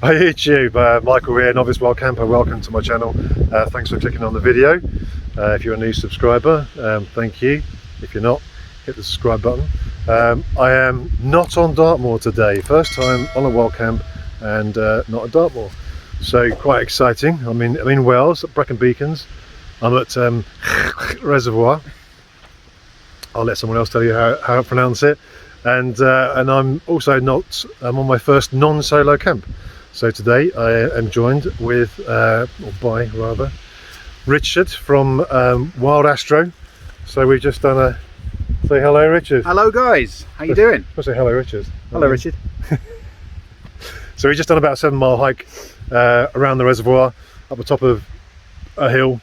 Hi YouTube, Michael here, Novice Wild Camper. Welcome to my channel. Thanks for clicking on the video. If you're a new subscriber, thank you. If you're not, hit the subscribe button. I am not on Dartmoor today. First time on a wild camp and not at Dartmoor. So quite exciting. I'm in Wales at Brecon Beacons. I'm at Reservoir. I'll let someone else tell you how to pronounce it. And I'm also I'm on my first non-solo camp. So today I am joined with, or by rather, Richard from Wild Astro. So we've just done a, say hello Richard. Hello guys, how you doing? I'll say hello Richard. Hello Richard. So we've just done about a 7-mile hike around the reservoir, up the top of a hill,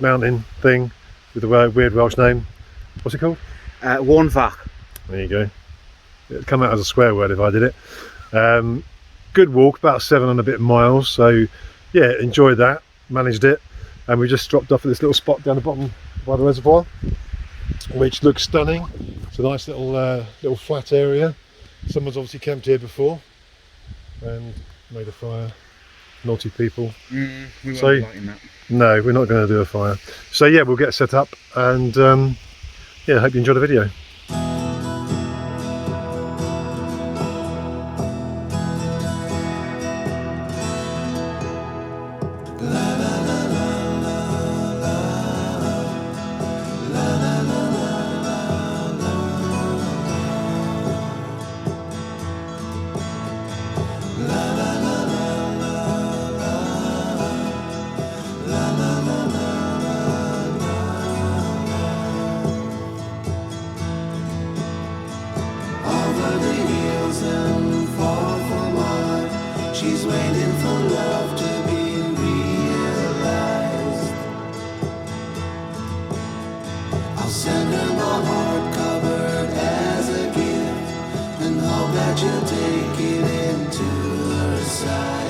mountain thing, with a weird Welsh name. What's it called? Wuan Fach. There you go. It'd come out as a swear word if I did it. Good walk, about 7 and a bit miles, so yeah, enjoyed that, managed it, and we just dropped off at this little spot down the bottom by the reservoir, which looks stunning. It's a nice little flat area. Someone's obviously camped here before and made a fire. Naughty people. We won't So be lighting that. no, we're not going to do a fire. So yeah, we'll get set up, and yeah, I hope you enjoy the video. She's waiting for love to be realized. I'll send her my heart covered as a gift, and hope that you'll take it into her side.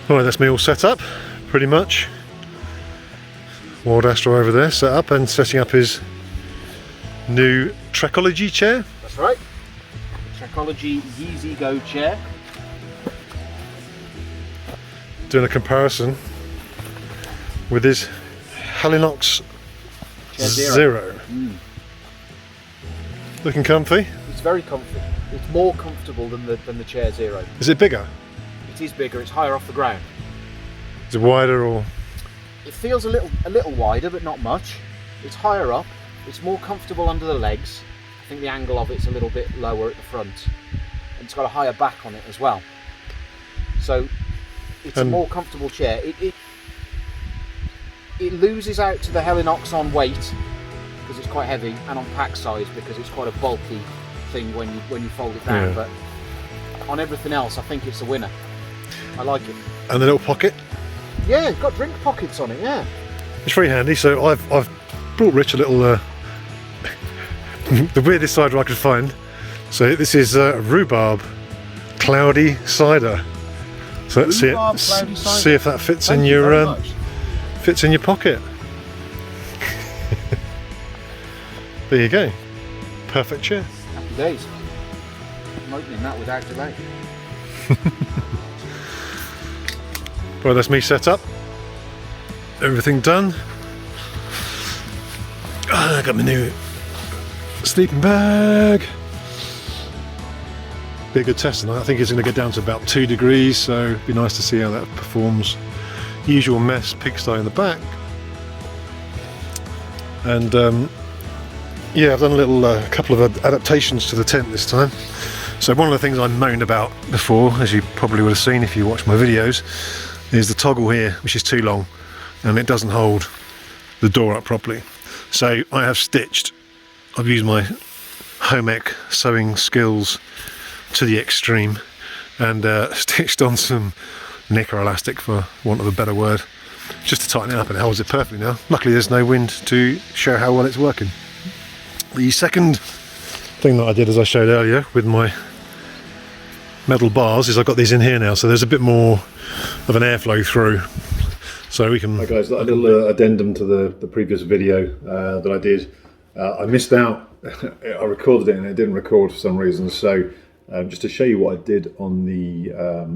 Right, that's me all set up, pretty much. Wild Astro over there, set up and setting up his new Trekology chair. That's right. Trekology Yeezy Go chair. Doing a comparison with his Halinox Chair Zero. Looking comfy. It's very comfy. It's more comfortable than the Chair Zero. Is it bigger? It is bigger. It's higher off the ground. Is it wider or? It feels a little wider, but not much. It's higher up. It's more comfortable under the legs. I think the angle of it's a little bit lower at the front, and it's got a higher back on it as well. So it's a more comfortable chair. It loses out to the Halinox on weight because it's quite heavy, and on pack size because it's quite a bulky thing when you fold it down. Yeah. But on everything else, I think it's a winner. I like it. And the little pocket. Yeah, it's got drink pockets on it. Yeah. It's very handy. So I've brought Rich a little the weirdest cider I could find. So this is rhubarb cloudy cider. So let's see Rhubarb cloudy cider. see if that fits Thank in you your very much. fits in your pocket. There you go. Perfect chair. Happy days. I'm opening that without delay. Well, that's me set up. Everything done. I got my new sleeping bag. Be a good test tonight. I think it's going to get down to about 2 degrees, so it'd be nice to see how that performs. Usual mess, pigsty in the back. And yeah, I've done a little couple of adaptations to the tent this time. So one of the things I moaned about before, as you probably would have seen if you watched my videos, is the toggle here, which is too long and it doesn't hold the door up properly. So I have stitched, I've used my home ec sewing skills to the extreme and stitched on some knicker elastic, for want of a better word, just to tighten it up, and it holds it perfectly now. Luckily there's no wind to show how well it's working. The second thing that I did, as I showed earlier with my metal bars, is I've got these in here now, so there's a bit more of an airflow through, so we can... Hi guys, a little addendum to the previous video that I did. I missed out. I recorded it and it didn't record for some reason, so just to show you what I did on the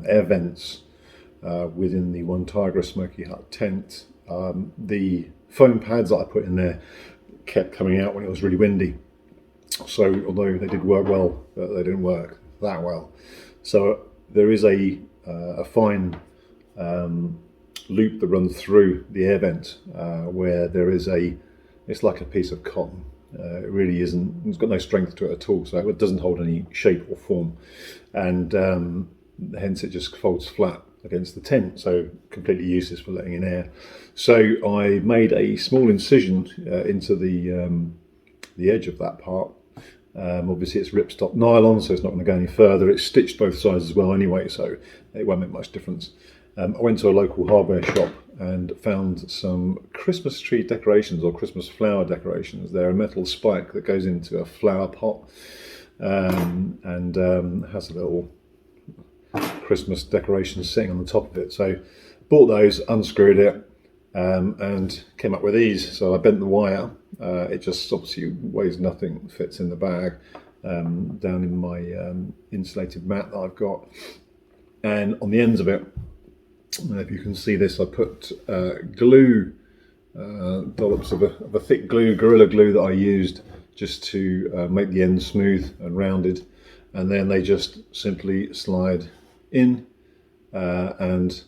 air vents within the One Tiger Smoky Hut tent, the foam pads that I put in there kept coming out when it was really windy. So although they did work well, they didn't work that well. So there is a fine loop that runs through the air vent where there is it's like a piece of cotton. It really isn't, it's got no strength to it at all, so it doesn't hold any shape or form, and hence it just folds flat against the tent, so completely useless for letting in air. So I made a small incision into the edge of that part. Obviously it's ripstop nylon, so it's not going to go any further. It's stitched both sides as well anyway, so it won't make much difference. I went to a local hardware shop and found some Christmas tree decorations, or Christmas flower decorations. They're a metal spike that goes into a flower pot and has a little Christmas decoration sitting on the top of it. So bought those, unscrewed it, and came up with these. So I bent the wire. It just obviously weighs nothing, fits in the bag down in my insulated mat that I've got. And on the ends of it, if you can see this, I put glue, dollops of a thick glue, Gorilla Glue, that I used just to make the ends smooth and rounded, and then they just simply slide in and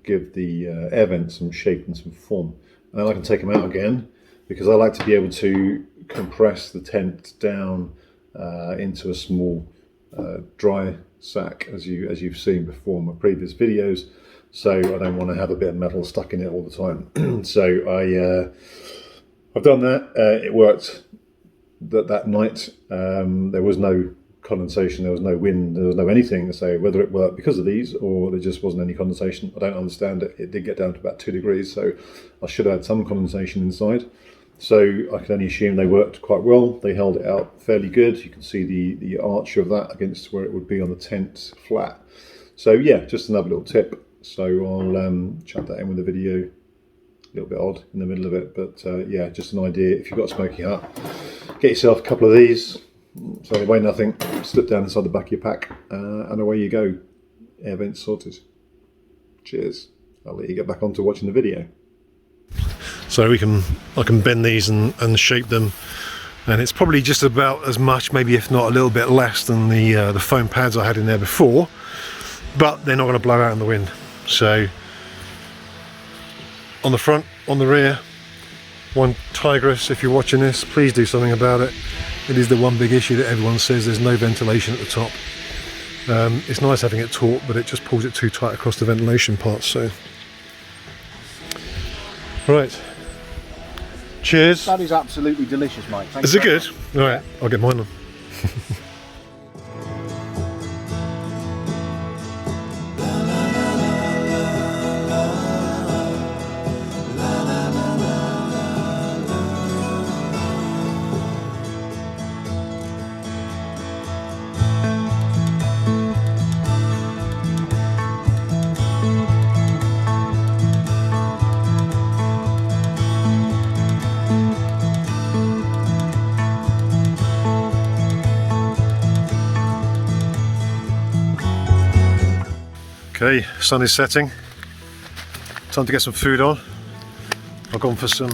give the air vent some shape and some form. And then I can take them out again, because I like to be able to compress the tent down into a small dry sack, as you've seen before in my previous videos. So I don't want to have a bit of metal stuck in it all the time. So I've done that. It worked that night. There was no condensation, there was no wind, there was no anything to say whether it worked because of these or there just wasn't any condensation. I don't understand it. It did get down to about 2 degrees, so I should have had some condensation inside. So I can only assume they worked quite well. They held it out fairly good. You can see the arch of that against where it would be on the tent flat. So yeah, just another little tip. So I'll chuck that in with the video. A little bit odd in the middle of it, but yeah, just an idea. If you've got a smoky hut, get yourself a couple of these. So they weigh nothing, slip down inside the back of your pack, and away you go. Air vents sorted. Cheers. I'll let you get back on to watching the video. So I can bend these and shape them, and it's probably just about as much, maybe if not a little bit less, than the foam pads I had in there before, but they're not going to blow out in the wind. So on the front, on the rear, one Tigress, if you're watching this, please do something about it. It is the one big issue that everyone says, there's no ventilation at the top. It's nice having it taut, but it just pulls it too tight across the ventilation part. So right, cheers. That is absolutely delicious, Mike. Thank Is you it very good? much. All right, I'll get mine on. Okay, sun is setting. Time to get some food on. I've gone for some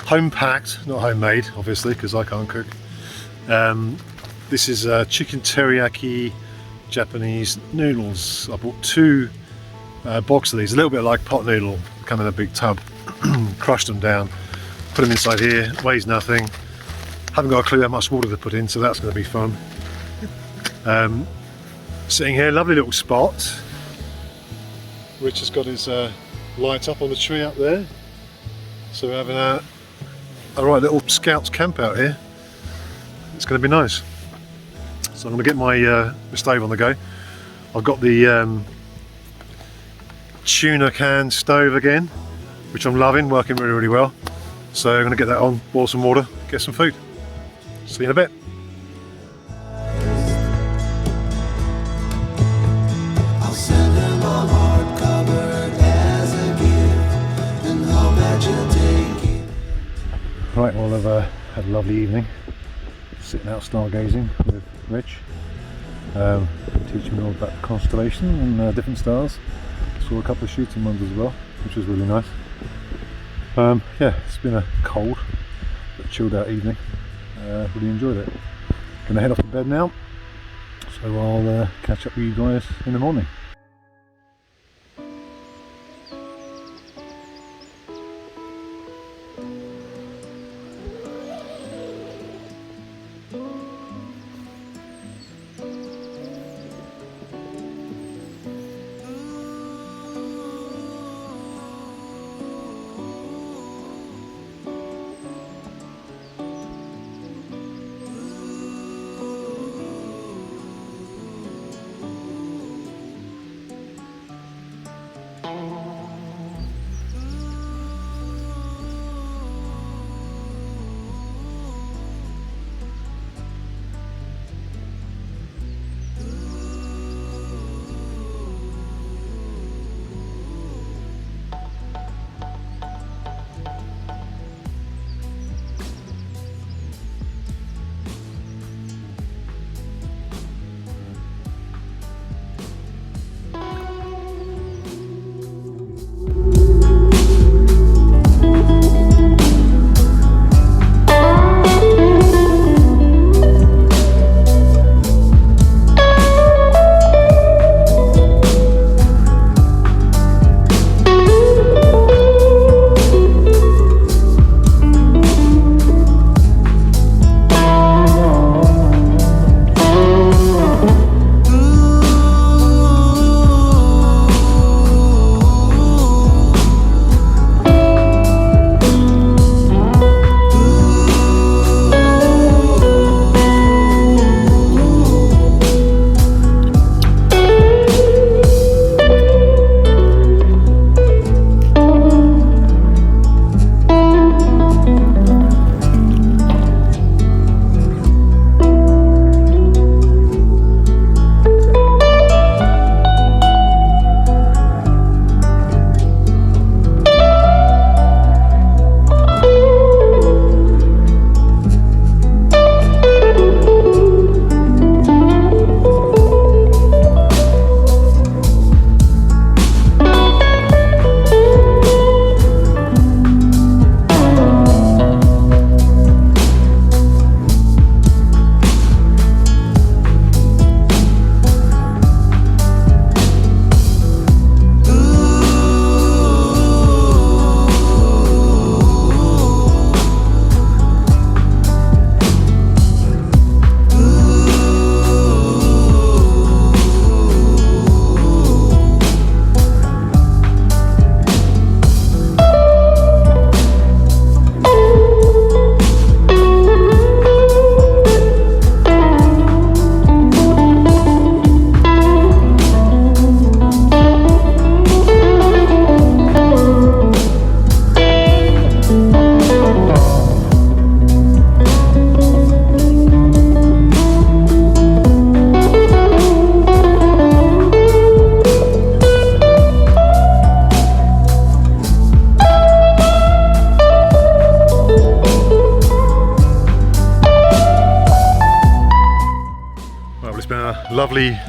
home packed, not homemade obviously because I can't cook. This is chicken teriyaki Japanese noodles. I bought 2 boxes of these, a little bit like pot noodle, come in a big tub. Crushed them down, put them inside here, weighs nothing. Haven't got a clue how much water to put in, so that's going to be fun. Sitting here, lovely little spot. Rich has got his light up on the tree up there. So we're having a right little scouts camp out here. It's going to be nice. So I'm going to get my stove on the go. I've got the tuna can stove again, which I'm loving, working really, really well. So I'm going to get that on, boil some water, get some food. See you in a bit. I'll send him a hardcover as a gift, and hope that you'll take it. Right, well, I've had a lovely evening sitting out stargazing with Rich, teaching me all about the constellation and different stars. Saw a couple of shooting ones as well, which was really nice. Yeah, it's been a cold but chilled out evening. Really enjoyed it. Gonna head off to bed now, so I'll catch up with you guys in the morning.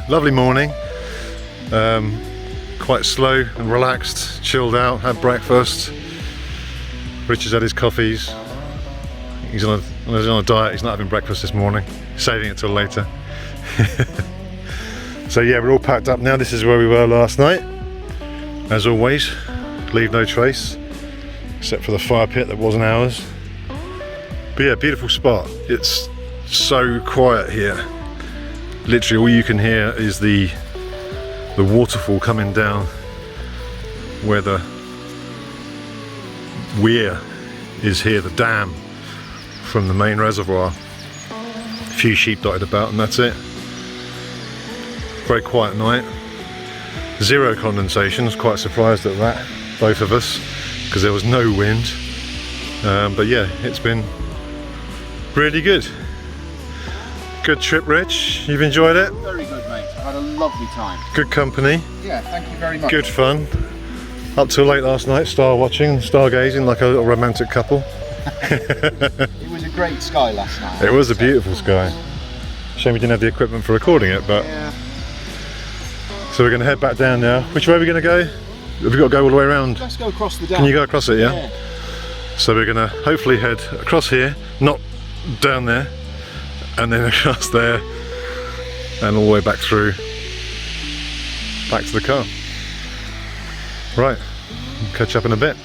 Lovely morning. Quite slow and relaxed, chilled out, had breakfast. Richard's had his coffees. He's on a diet, he's not having breakfast this morning, saving it till later. So yeah, we're all packed up now. This is where we were last night. As always, leave no trace, except for the fire pit that wasn't ours. But yeah, beautiful spot. It's so quiet here. Literally all you can hear is the waterfall coming down where the weir is here, the dam from the main reservoir. A few sheep dotted about and that's it. Very quiet night. Zero condensation. I was quite surprised at that, both of us, because there was no wind. But yeah, it's been really good. Good trip, Rich. You've enjoyed it? Very good, mate. I had a lovely time. Good company. Yeah, thank you very much. Good fun. Up till late last night, star watching, stargazing like a little romantic couple. It was a great sky last night. It was a beautiful sky. Shame we didn't have the equipment for recording it, but... Yeah. So we're going to head back down now. Which way are we going to go? Have we got to go all the way around? Let's go across the dam. Can you go across it, yeah? Yeah. So we're going to hopefully head across here, not down there, and then across there, and all the way back through, back to the car. Right, catch up in a bit.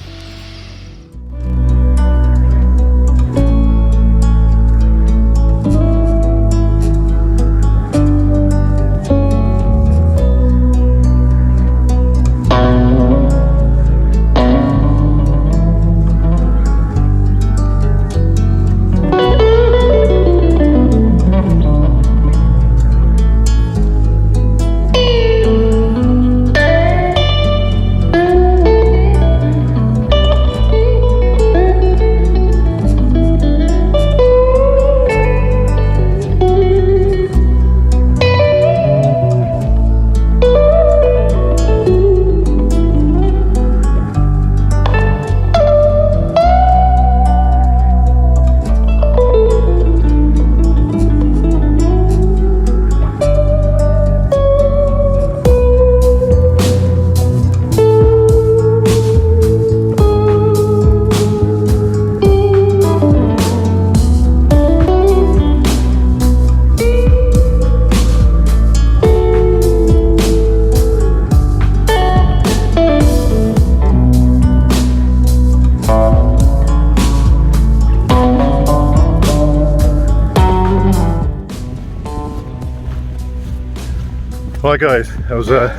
Hi guys, that was a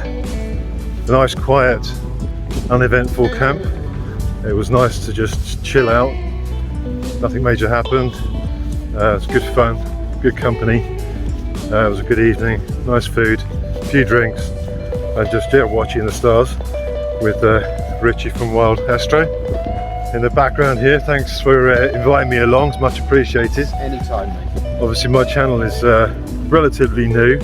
nice, quiet, uneventful camp. It was nice to just chill out. Nothing major happened. It was good fun, good company. It was a good evening, nice food, a few drinks, and just watching the stars with Richie from Wild Astro in the background here. Thanks for inviting me along, it's much appreciated. Anytime, mate. Obviously my channel is relatively new.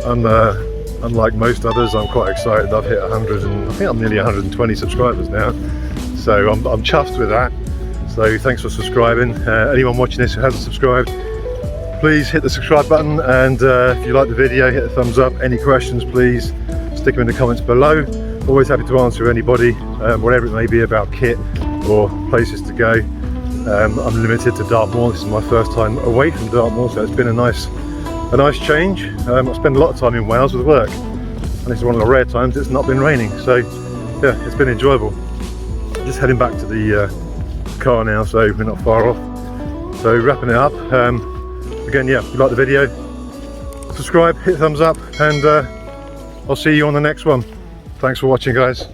Unlike most others, I'm quite excited. I've hit 100 and I think I'm nearly 120 subscribers now. So I'm chuffed with that. So thanks for subscribing. Anyone watching this who hasn't subscribed, please hit the subscribe button, and if you like the video, hit the thumbs up. Any questions, please stick them in the comments below. Always happy to answer anybody, whatever it may be about kit or places to go. I'm limited to Dartmoor. This is my first time away from Dartmoor, so it's been a nice change. I spend a lot of time in Wales with work, and this is one of the rare times it's not been raining, so yeah, it's been enjoyable. Just heading back to the car now, so we're not far off. So wrapping it up. Again, yeah, if you like the video, subscribe, hit thumbs up, and I'll see you on the next one. Thanks for watching, guys.